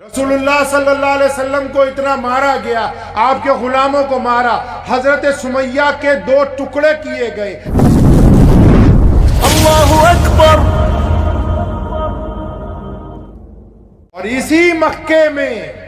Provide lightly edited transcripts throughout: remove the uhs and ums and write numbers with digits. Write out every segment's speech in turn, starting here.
रसूलुल्लाह सल्लल्लाहु अलैहि वसल्लम को इतना मारा गया, आपके गुलामों को मारा, हजरत सुमैया के 2 टुकड़े किए गए। अल्लाहु अकबर। और इसी मक्के में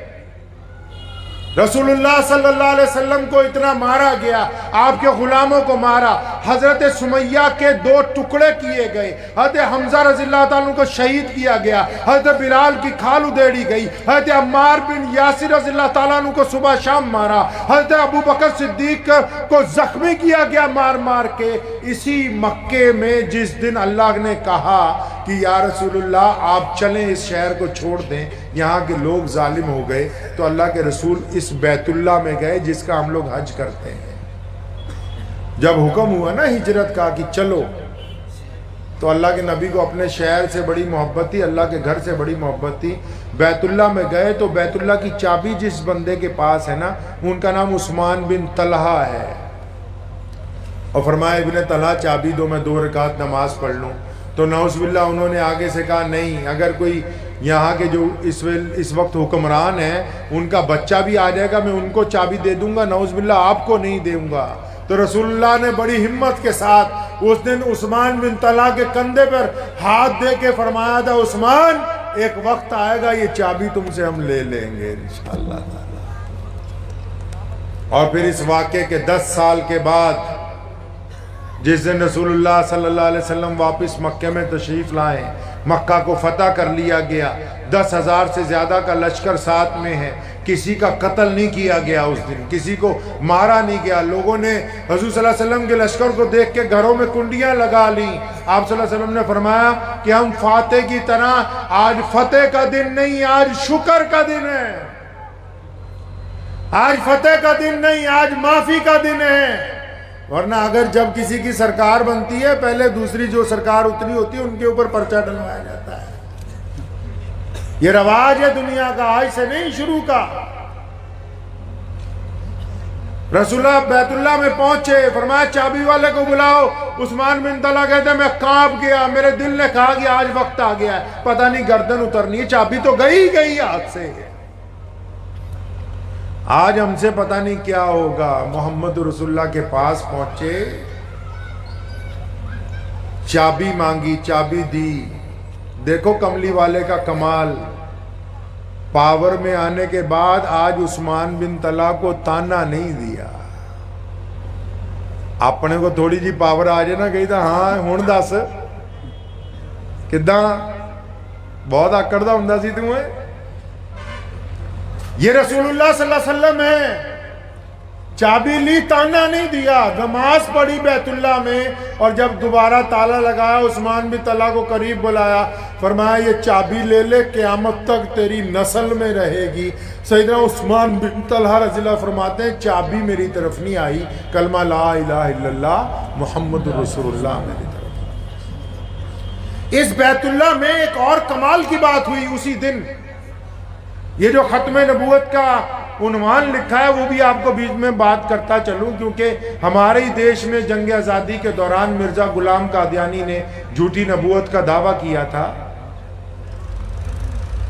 रसूलुल्लाह सल्लल्लाहु अलैहि वसल्लम को इतना मारा गया, आपके गुलामों को मारा, हजरत सुमैया के 2 टुकड़े किए गए। हजरत हमजा रज़ियल्लाहु ताला को शहीद किया गया, हजरत बिलाल की खाल उधेड़ी गई, हजरत अम्मार बिन यासिर रज़ियल्लाहु ताला को सुबह शाम मारा, हजरत अबू बकर सिद्दीक को जख्मी किया गया मार मार के। इसी मक्के में जिस दिन अल्लाह ने कहा कि या रसूलुल्लाह आप चलें, इस शहर को छोड़ दें, यहाँ के लोग जालिम हो गए, तो अल्लाह के रसूल इस बैतुल्लाह में गए जिसका हम लोग हज करते हैं। जब हुक्म हुआ ना हिजरत का कि चलो, तो अल्लाह के नबी को अपने शहर से बड़ी मोहब्बत थी, अल्लाह के घर से बड़ी मोहब्बत थी। बैतुल्लाह में गए तो बैतुल्लाह की चाबी जिस बंदे के पास है ना, उनका नाम उस्मान बिन तलहा है। और फरमाया इब्ने तलहा चाबी दो, मैं 2 रकात नमाज पढ़ लूँ। तो नौज़ुबिल्लाह उन्होंने आगे से कहा नहीं, अगर कोई यहाँ के जो इस वक्त हुक्मरान हैं उनका बच्चा भी आ जाएगा, मैं उनको चाबी दे दूंगा, नौज़ुबिल्लाह आपको नहीं दूंगा। तो रसूलुल्लाह ने बड़ी हिम्मत के साथ उस दिन उस्मान बिन तलहा के कंधे पर हाथ दे के फरमाया था, उस्मान एक वक्त आएगा ये चाबी तुमसे हम ले लेंगे इंशाअल्लाह। और फिर इस वाक़े के 10 साल के बाद जिस दिन रसूलुल्लाह सल्लल्लाहु अलैहि वसल्लम वापस मक्के में तशरीफ़ लाए, मक्का को फतह कर लिया गया, 10,000 से ज़्यादा का लश्कर साथ में है, किसी का कत्ल नहीं किया गया उस दिन, किसी को मारा नहीं गया। लोगों ने हुज़ूर सल्लल्लाहु अलैहि वसल्लम के लश्कर को देख के घरों में कुंडियाँ लगा ली। आप सल्लल्लाहु अलैहि वसल्लम ने फरमाया कि हम फातह की तरह, आज फतेह का दिन नहीं, आज शुक्र का दिन है, आज फतेह का दिन नहीं, आज माफ़ी का दिन है। वरना अगर जब किसी की सरकार बनती है, पहले दूसरी जो सरकार उतरी होती है उनके ऊपर पर्चा डलवाया जाता है। ये रवाज है दुनिया का, आज से नहीं शुरू का। रसूलुल्लाह बैतुल्लाह में पहुंचे, फरमाया चाबी वाले को बुलाओ। उस्मान बिन तलहा कहते मैं कांप गया, मेरे दिल ने कहा कि आज वक्त आ गया है, पता नहीं गर्दन उतरनी है, चाबी तो गई गई हाथ से। आज हमसे पता नहीं क्या होगा। मोहम्मद रसूलुल्लाह के पास पहुंचे, चाबी मांगी, चाबी दी। देखो कमली वाले का कमाल, पावर में आने के बाद आज उस्मान बिन तलहा को ताना नहीं दिया। अपने को थोड़ी जी पावर आ जाए ना, कही था हाँ हुण दस किदां बहुत आकड़ दा हुंदा सी तूं। ये रसूलुल्लाह सल्लल्लाहु अलैहि वसल्लम है, चाबी ली, ताना नहीं दिया। नमाज पढ़ी बैतुल्लाह में, और जब दोबारा ताला लगाया उस्मान बिन तलहा को करीब बुलाया, फरमाया ये चाबी ले ले, क़यामत तक तेरी नस्ल में रहेगी। सैयदना उस्मान बिन तलहा रज़ियल्लाहु फरमाते हैं चाबी मेरी तरफ नहीं आई, कलमा ला इलाहा इल्लल्लाह मुहम्मदुर रसूलुल्लाह मेरी तरफ। इस बैतुल्लाह में एक और कमाल की बात हुई उसी दिन। ये जो खत्म नबूवत का उन्वान लिखा है वो भी आपको बीच में बात करता चलूं, क्योंकि हमारे ही देश में जंग आज़ादी के दौरान मिर्ज़ा गुलाम कादियानी ने झूठी नबूवत का दावा किया था।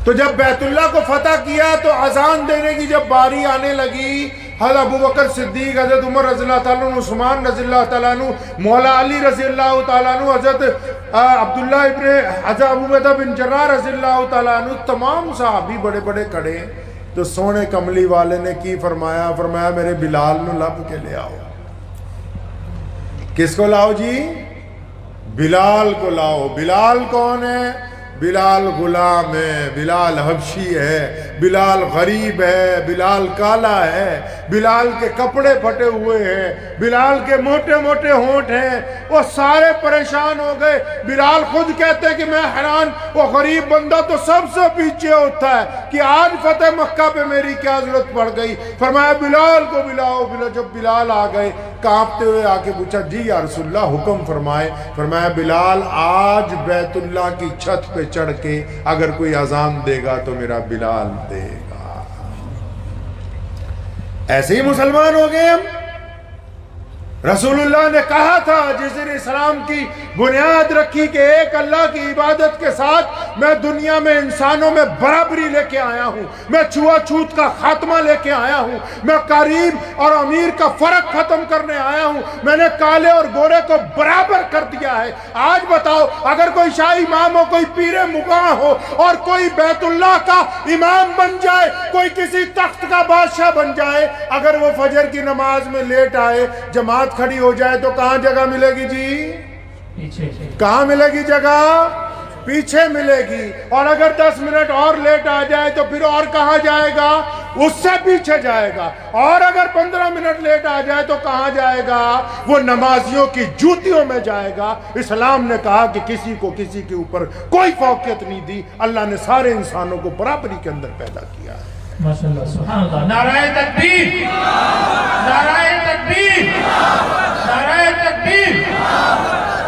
तो जब बैतुल्लाह को फतह किया तो अजान देने की जब बारी आने लगी, हज़रत अबू बकर सिद्दीक, हज़रत उमर रज़ियल्लाहु ताला अन्हु, उस्मान रज़ियल्लाहु ताला अन्हु, मौला अली रज़ियल्लाहु ताला अन्हु, हज़रत अब्दुल्लाह इब्ने हज़रत अबू बैदा बिन जर्राह रज़ियल्लाहु ताला अन्हु, तमाम सहाबी बड़े बड़े खड़े। तो सोने कमली वाले ने की फरमाया, फरमाया मेरे बिलाल नू लब के ले आओ। किसको लाओ जी? बिलाल को लाओ। बिलाल कौन है? बिलाल गुलाम है, बिलाल हबशी है, बिलाल गरीब है, बिलाल काला है, बिलाल के कपड़े फटे हुए हैं, बिलाल के मोटे मोटे होंठ हैं। वो सारे परेशान हो गए। बिलाल खुद कहते हैं कि मैं हैरान, वो गरीब बंदा तो सबसे पीछे होता है कि आज फतेह मक्का पे मेरी क्या जरूरत पड़ गई। फरमाया बिलाल को बुलाओ। जब बिलाल आ गए कांपते हुए आके पूछा जी या रसूलल्लाह हुक्म फरमाए। फरमाया बिलाल आज बैतुल्लाह की छत पे चढ़ के अगर कोई अजान देगा तो मेरा बिलाल देगा। ऐसे ही मुसलमान हो गए हम। रसूलुल्लाह ने कहा था, जिस दिन इस्लाम की बुनियाद रखी कि एक अल्लाह की इबादत के साथ मैं दुनिया में इंसानों में बराबरी लेके आया हूँ, मैं छुआछूत का खात्मा लेके आया हूँ, मैं गरीब और अमीर का फर्क खत्म करने आया हूँ, मैंने काले और गोरे को बराबर कर दिया है। आज बताओ, अगर कोई शाह इमाम हो, कोई पीरे मुगा हो और कोई बैतुल्लाह का इमाम बन जाए, कोई किसी तख्त का बादशाह बन जाए, अगर वो फजर की नमाज में लेट आए, जमात खड़ी हो जाए, तो कहां जगह मिलेगी जी? पीछे। कहां मिलेगी जगह? पीछे मिलेगी। और अगर 10 मिनट और लेट आ जाए तो फिर और कहां जाएगा? उससे पीछे जाएगा। और अगर 15 मिनट लेट आ जाए तो कहां जाएगा? वो नमाजियों की जूतियों में जाएगा। इस्लाम ने कहा कि किसी को किसी के ऊपर कोई फौकियत नहीं दी। अल्लाह ने सारे इंसानों को बराबरी के अंदर पैदा किया है। माशाअल्लाह, सुभान अल्लाह। नाराए तकबीर, नाराए तकबीर, नाराए तकबीर।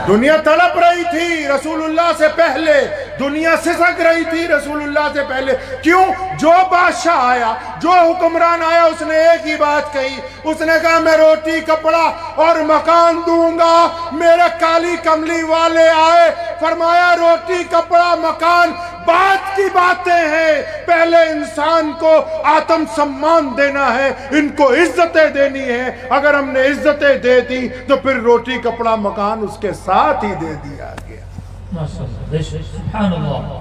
दुनिया तड़प रही थी रसूलुल्लाह से पहले, दुनिया सिसक रही थी रसूलुल्लाह से पहले। क्यों? जो बादशाह आया, जो हुक्मरान आया, उसने एक ही बात कही। उसने कहा, मैं रोटी, कपड़ा और मकान दूंगा। मेरे काली कमली वाले आए, फरमाया रोटी, कपड़ा, मकान बात की बातें हैं, पहले इंसान को आत्म सम्मान देना है, इनको इज्जतें देनी है। अगर हमने इज्जतें दे दी तो फिर रोटी, कपड़ा, मकान उसके साथ ही दे दिया गया।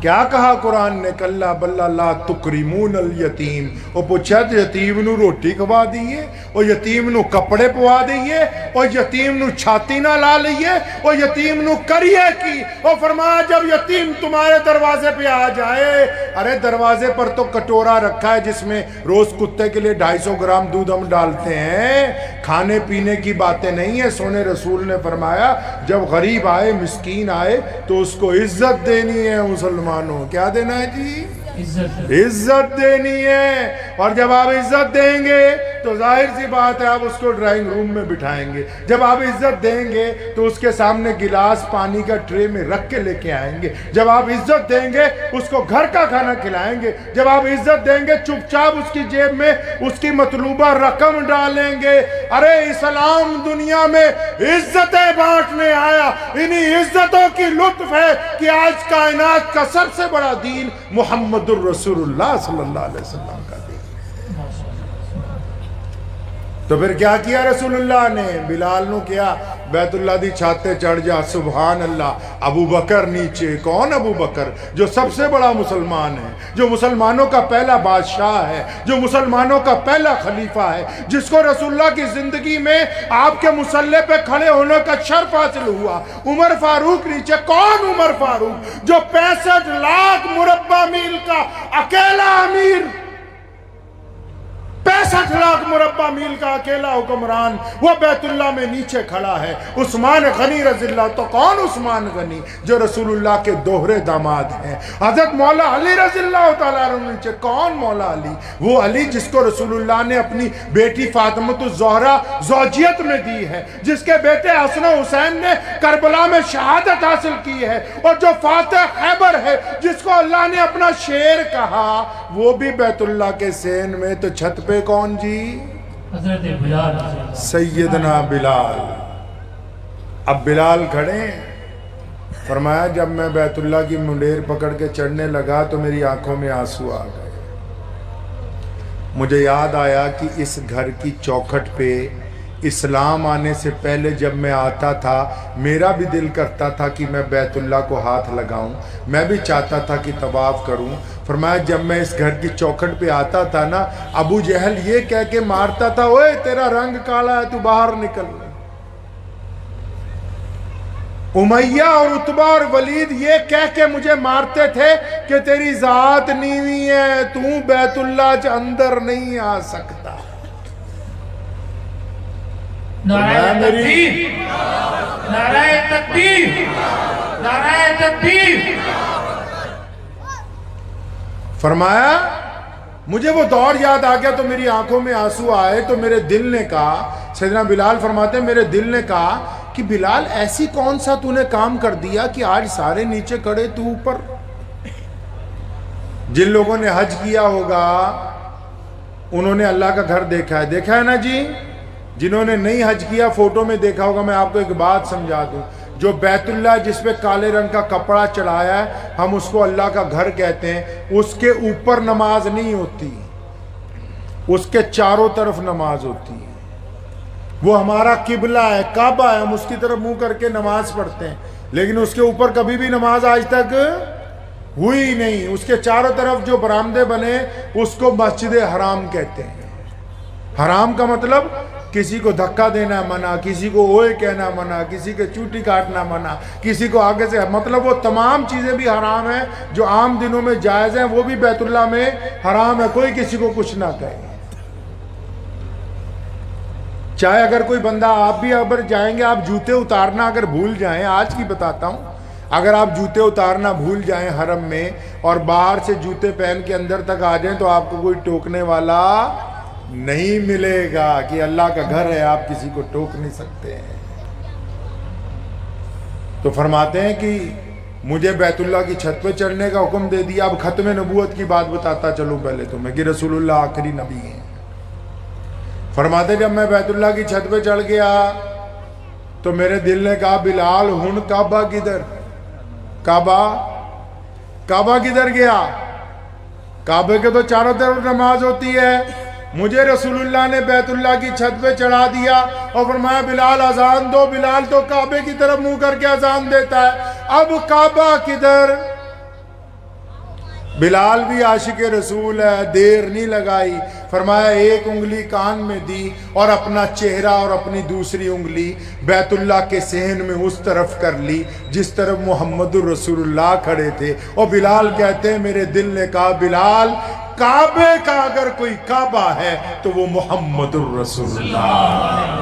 क्या कहा कुरान ने? कल्ला बल्ला ला तुकरिमून अल यतीम। ओ पूछा, यतीम नू रोटी खवा दीए, ओ यतीम नू कपड़े पवा दीए, ओ यतीम नू छाती ना ला लईए, ओ यतीम नू करिए की। ओ फरमाया, जब यतीम तुम्हारे दरवाजे पे आ जाए, अरे दरवाजे पर तो कटोरा रखा है जिसमें रोज कुत्ते के लिए 250 ग्राम दूध हम डालते हैं, खाने पीने की बातें नहीं है। सोने रसूल ने फरमाया, जब गरीब आए, मिस्कीन आए, तो उसको इज्जत देनी है। मुसलमानों, क्या देना है जी? इज्जत देनी है। और जब आप इज्जत देंगे तो जाहिर सी बात है, आप उसको ड्राइंग रूम में बिठाएंगे। जब आप इज्जत देंगे तो उसके सामने गिलास पानी का ट्रे में रख के लेके आएंगे। जब आप इज्जत देंगे, उसको घर का खाना खिलाएंगे। जब आप इज्जत देंगे, चुपचाप उसकी जेब में उसकी मतलूबा रकम डालेंगे। अरे इस्लाम दुनिया में इज्जतें बांटने आया। इन्हीं इज्जतों की लुत्फ है कि आज कायनात का सबसे बड़ा दीन मुहम्मदुर रसूलुल्लाह सल्लल्लाहु अलैहि वसल्लम का दीन। तो फिर क्या किया रसूलुल्लाह ने? बिलाल नु किया, बैतुल्लाह दी छाते चढ़ जा, सुभान अल्लाह। अबू बकर नीचे। कौन अबू बकर? जो सबसे बड़ा मुसलमान है, जो मुसलमानों का पहला बादशाह है, जो मुसलमानों का पहला खलीफा है, जिसको रसूलुल्लाह की जिंदगी में आपके मुसल्ले पे खड़े होने का शर्फ हासिल हुआ। उमर फारूक नीचे। कौन उमर फारूक? जो 65 लाख मुरब्बा मील का अकेला अमीर, 65 लाख मुरब्बा मील का अकेला हुक्मरान, वो बैतुल्लाह में नीचे खड़ा है। उस्मान गनी रज़ियल्लाहु। तो कौन उस्मान गनी? जो रसूलुल्लाह के दोहरे दामाद हैं। हजरत मौला अली रज़ियल्लाहु ताला अन्हु नीचे। कौन मौला अली? वो अली जिसको रसूलुल्लाह ने अपनी बेटी फातिमतुज़ ज़ोहरा ज़ौजियत में दी है, जिसके बेटे हसन हुसैन ने करबला में शहादत हासिल की है, और जो फातिह खैबर है, जिसको अल्लाह ने अपना शेर कहा, वो भी बैतुल्लाह के सेन में। तो छत पे कौन जी? हज़रत बिलाल, सैयदना बिलाल। अब बिलाल खड़े। फरमाया, जब मैं बैतुल्लाह की मुंडेर पकड़ के चढ़ने लगा तो मेरी आंखों में आंसू आ गए। मुझे याद आया कि इस घर की चौखट पे इस्लाम आने से पहले जब मैं आता था, मेरा भी दिल करता था कि मैं बैतुल्लाह को हाथ लगाऊं, मैं भी चाहता था कि तवाफ करूं। फरमाया, जब मैं इस घर की चौखट पे आता था ना, अबू जहल ये कह के मारता था, ओए तेरा रंग काला है, तू बाहर निकल। उमैया और उतबा और वलीद ये कह के मुझे मारते थे कि तेरी जात नीवी है, तू बैतुल्लाह के अंदर नहीं आ सकता। नाराए तकबीर, नाराए तकबीर, नाराए तकबीर। फरमाया, मुझे वो दौर याद आ गया तो मेरी आंखों में आंसू आए। तो मेरे दिल ने कहा, सैयदना बिलाल फरमाते, मेरे दिल ने कहा कि बिलाल, ऐसी कौन सा तूने काम कर दिया कि आज सारे नीचे खड़े, तू ऊपर। जिन लोगों ने हज किया होगा उन्होंने अल्लाह का घर देखा है ना जी? جنہوں نے نہیں حج کیا فوٹو میں دیکھا ہوگا، میں آپ کو ایک بات سمجھا دوں، جو بیت اللہ جس پہ کالے رنگ کا کپڑا چڑھایا ہے، ہم اس کو اللہ کا گھر کہتے ہیں، اس کے اوپر نماز نہیں ہوتی، اس کے چاروں طرف نماز ہوتی ہے۔ وہ ہمارا قبلہ ہے، کعبہ ہے، ہم اس کی طرف منہ کر کے نماز پڑھتے ہیں، لیکن اس کے اوپر کبھی بھی نماز آج تک ہوئی نہیں۔ اس کے چاروں طرف جو برآمدے بنے اس کو مسجد حرام کہتے ہیں۔ حرام کا مطلب کسی کو دھکا دینا منع، کسی کو اوئے کہنا منع، کسی کے چوٹی کاٹنا منع، کسی کو آگے سے، مطلب وہ تمام چیزیں بھی حرام ہیں جو عام دنوں میں جائز ہیں، وہ بھی بیت اللہ میں حرام ہے، کوئی کسی کو کچھ نہ کہے۔ چاہے اگر کوئی بندہ، آپ بھی اگر جائیں گے، آپ جوتے اتارنا اگر بھول جائیں، آج کی بتاتا ہوں، اگر آپ جوتے اتارنا بھول جائیں حرم میں اور باہر سے جوتے پہن کے اندر تک آ جائیں تو آپ کو کوئی ٹوکنے والا نہیں ملے گا، کہ اللہ کا گھر ہے، آپ کسی کو ٹوک نہیں سکتے ہیں۔ تو فرماتے ہیں کہ مجھے بیت اللہ کی چھت پہ چڑھنے کا حکم دے دیا۔ اب ختم نبوت کی بات بتاتا چلوں پہلے تمہیں کہ رسول اللہ آخری نبی ہیں۔ فرماتے جب میں بیت اللہ کی چھت پہ چڑھ گیا تو میرے دل نے کہا بلال ہن کعبہ کدھر؟ کعبہ کدھر گیا؟ کعبے کے تو چاروں طرف نماز ہوتی ہے، مجھے رسول اللہ نے بیت اللہ کی چھت پہ چڑھا دیا اور فرمایا بلال اذان دو۔ بلال تو کعبے کی طرف منہ کر کے اذان دیتا ہے، اب کعبہ کدھر؟ بلال بھی عاشق رسول ہے، دیر نہیں لگائی، فرمایا ایک انگلی کان میں دی اور اپنا چہرہ اور اپنی دوسری انگلی بیت اللہ کے صحن میں اس طرف کر لی جس طرف محمد الرسول اللہ کھڑے تھے۔ اور بلال کہتے ہیں میرے دل نے کہا بلال کعبے کا اگر کوئی کعبہ ہے تو وہ محمد الرسول اللہ۔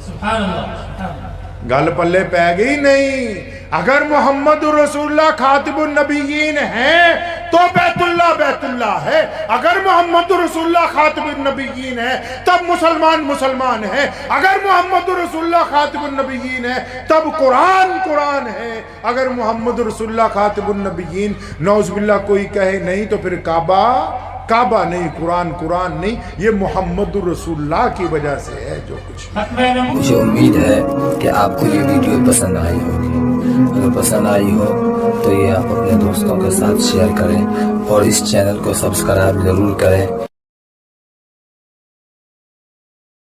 سبحان اللہ۔ گل پلے پہ گئی نہیں۔ اگر محمد الرسول اللہ خاتم النبیین ہیں تو بیت اللہ ہے، اگر محمد الرسول اللہ خاتم النبیین ہے تب مسلمان ہے، اگر محمد الرسول اللہ خاتم النبیین ہے تب قرآن ہے، اگر محمد الرسول اللہ خاتم النبیین نعوذ باللہ کوئی کہے نہیں تو پھر کعبہ نہیں، قرآن نہیں، یہ محمد الرسول اللہ کی وجہ سے ہے جو کچھ۔ مجھے امید ہے کہ آپ کو یہ ویڈیو پسند آئی ہوگی، اگر پسند آئی ہو تو یہ آپ اپنے دوستوں کے ساتھ شیئر کریں اور اس چینل کو سبسکرائب ضرور کریں۔